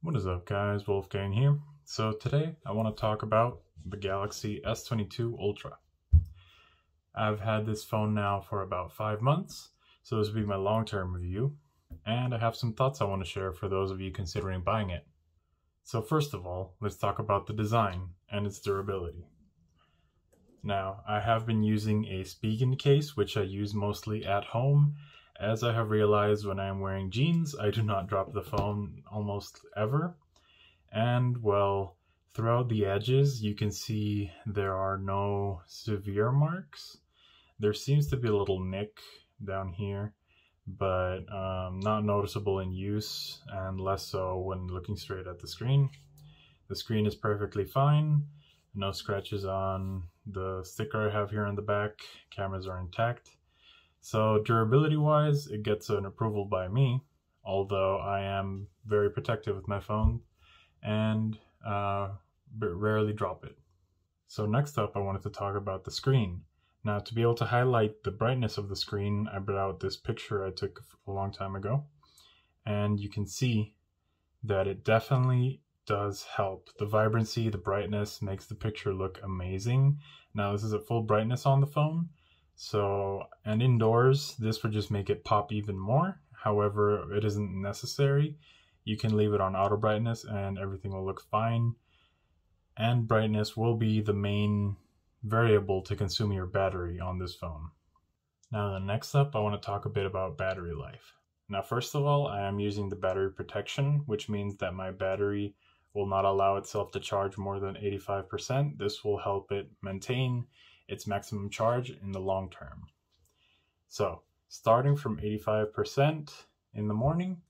What is up, guys? Wolfgang here. So today I want to talk about the Galaxy S22 Ultra. I've had this phone now for about 5 months, so this will be my long-term review, and I have some thoughts I want to share for those of you considering buying it. So first of all, let's talk about the design and its durability. Now, I have been using a Spigen case, which I use mostly at home, as I have realized when I am wearing jeans, I do not drop the phone almost ever. And well, throughout the edges, you can see there are no severe marks. There seems to be a little nick down here, but not noticeable in use and less so when looking straight at the screen. The screen is perfectly fine. No scratches on the sticker I have here on the back. Cameras are intact. So durability wise, it gets an approval by me, although I am very protective with my phone and rarely drop it. So next up, I wanted to talk about the screen. Now, to be able to highlight the brightness of the screen, I brought out this picture I took a long time ago, and you can see that it definitely does help. The vibrancy, the brightness makes the picture look amazing. Now, this is at full brightness on the phone. So, and indoors, this would just make it pop even more. However, it isn't necessary. You can leave it on auto brightness and everything will look fine. And brightness will be the main variable to consume your battery on this phone. Now, the next up, I want to talk a bit about battery life. Now, first of all, I am using the battery protection, which means that my battery will not allow itself to charge more than 85%. This will help it maintain its maximum charge in the long term. So starting from 85% in the morning,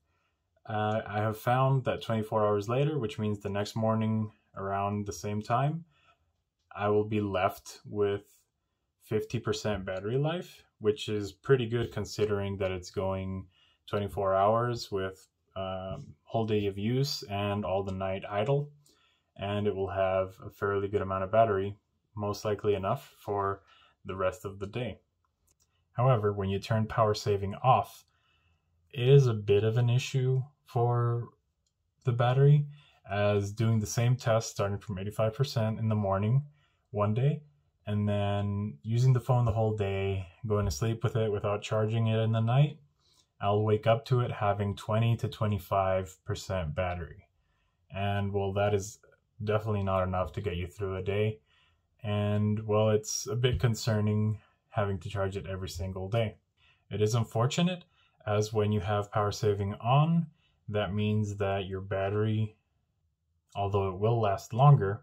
I have found that 24 hours later, which means the next morning around the same time, I will be left with 50% battery life, which is pretty good considering that it's going 24 hours with whole day of use and all the night idle, and it will have a fairly good amount of battery, most likely enough for the rest of the day. However, when you turn power saving off, it is a bit of an issue for the battery, as doing the same test starting from 85% in the morning one day, and then using the phone the whole day, going to sleep with it without charging it in the night, I'll wake up to it having 20 to 25% battery. And well, that is definitely not enough to get you through a day. And well, it's a bit concerning having to charge it every single day. It is unfortunate, as when you have power saving on, that means that your battery, although it will last longer,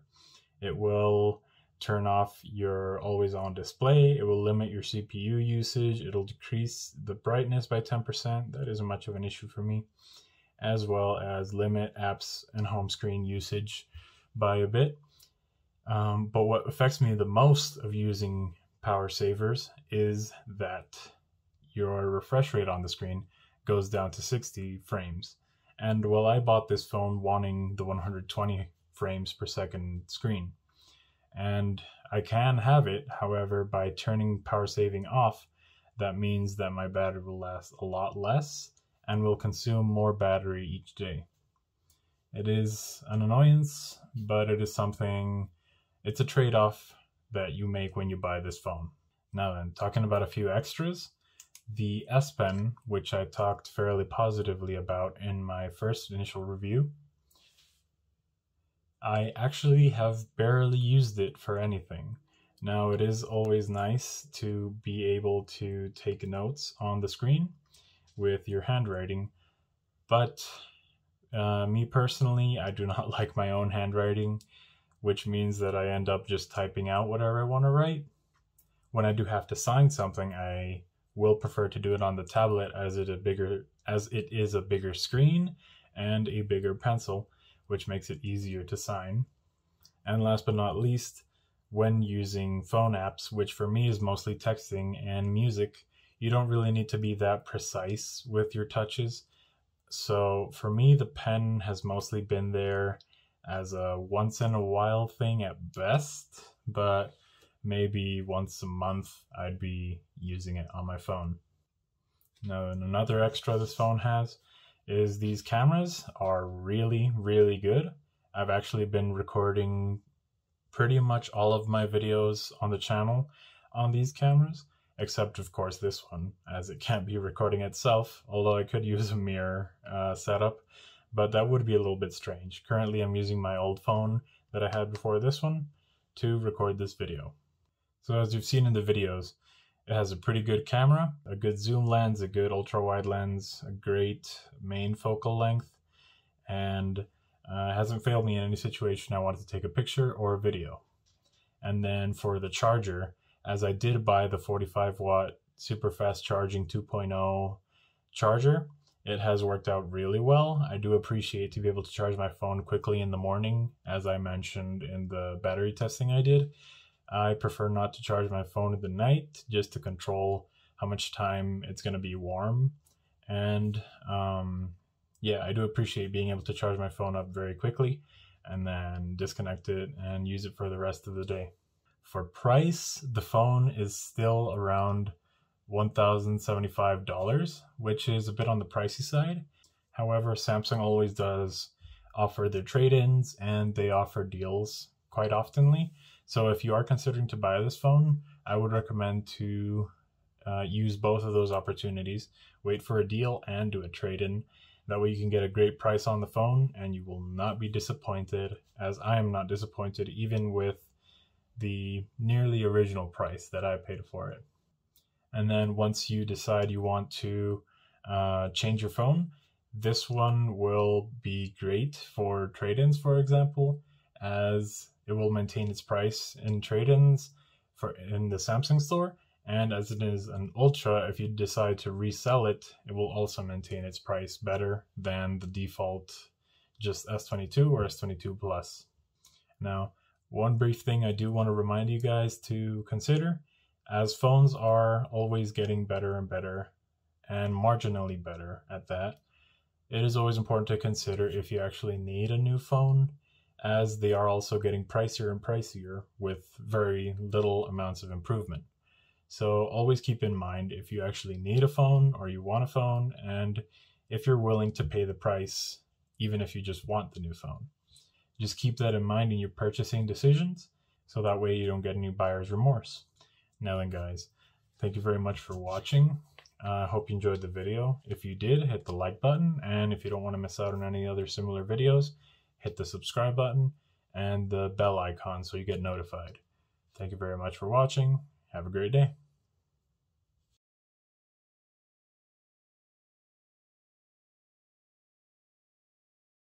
it will turn off your always on display, it will limit your CPU usage, it'll decrease the brightness by 10%, that isn't much of an issue for me, as well as limit apps and home screen usage by a bit. But what affects me the most of using power savers is that your refresh rate on the screen goes down to 60 frames. And well, I bought this phone wanting the 120 frames per second screen. And I can have it, however, by turning power saving off, that means that my battery will last a lot less and will consume more battery each day. It is an annoyance, but it is something. It's a trade-off that you make when you buy this phone. Now then, talking about a few extras, the S Pen, which I talked fairly positively about in my first initial review, I actually have barely used it for anything. Now, it is always nice to be able to take notes on the screen with your handwriting, but me personally, I do not like my own handwriting, which means that I end up just typing out whatever I want to write. When I do have to sign something, I will prefer to do it on the tablet, as it is a bigger screen and a bigger pencil, which makes it easier to sign. And last but not least, when using phone apps, which for me is mostly texting and music, you don't really need to be that precise with your touches. So for me, the pen has mostly been there as a once in a while thing at best, but maybe once a month I'd be using it on my phone. Now, another extra this phone has is these cameras are really, really good. I've actually been recording pretty much all of my videos on the channel on these cameras, except of course this one, as it can't be recording itself, although I could use a mirror setup, but that would be a little bit strange. Currently I'm using my old phone that I had before this one to record this video. So as you've seen in the videos, it has a pretty good camera, a good zoom lens, a good ultra wide lens, a great main focal length, and hasn't failed me in any situation I wanted to take a picture or a video. And then for the charger, as I did buy the 45 watt super fast charging 2.0 charger, it has worked out really well. I do appreciate to be able to charge my phone quickly in the morning, as I mentioned in the battery testing I did. I prefer not to charge my phone in the night, just to control how much time it's going to be warm. And yeah, I do appreciate being able to charge my phone up very quickly and then disconnect it and use it for the rest of the day. For price, the phone is still around $1,075, which is a bit on the pricey side. However, Samsung always does offer their trade-ins, and they offer deals quite oftenly. So if you are considering to buy this phone, I would recommend to use both of those opportunities. Wait for a deal and do a trade-in. That way you can get a great price on the phone and you will not be disappointed, as I am not disappointed even with the nearly original price that I paid for it. And then once you decide you want to change your phone, this one will be great for trade-ins, for example, as it will maintain its price in trade-ins in the Samsung store. And as it is an Ultra, if you decide to resell it, it will also maintain its price better than the default just S22 or S22 Plus. Now, one brief thing I do want to remind you guys to consider, as phones are always getting better and better, and marginally better at that, it is always important to consider if you actually need a new phone, as they are also getting pricier and pricier with very little amounts of improvement. So always keep in mind if you actually need a phone or you want a phone, and if you're willing to pay the price, even if you just want the new phone. Just keep that in mind in your purchasing decisions, so that way you don't get any buyer's remorse. Now then guys, thank you very much for watching. I hope you enjoyed the video. If you did, hit the like button, and if you don't want to miss out on any other similar videos, hit the subscribe button and the bell icon so you get notified. Thank you very much for watching. Have a great day.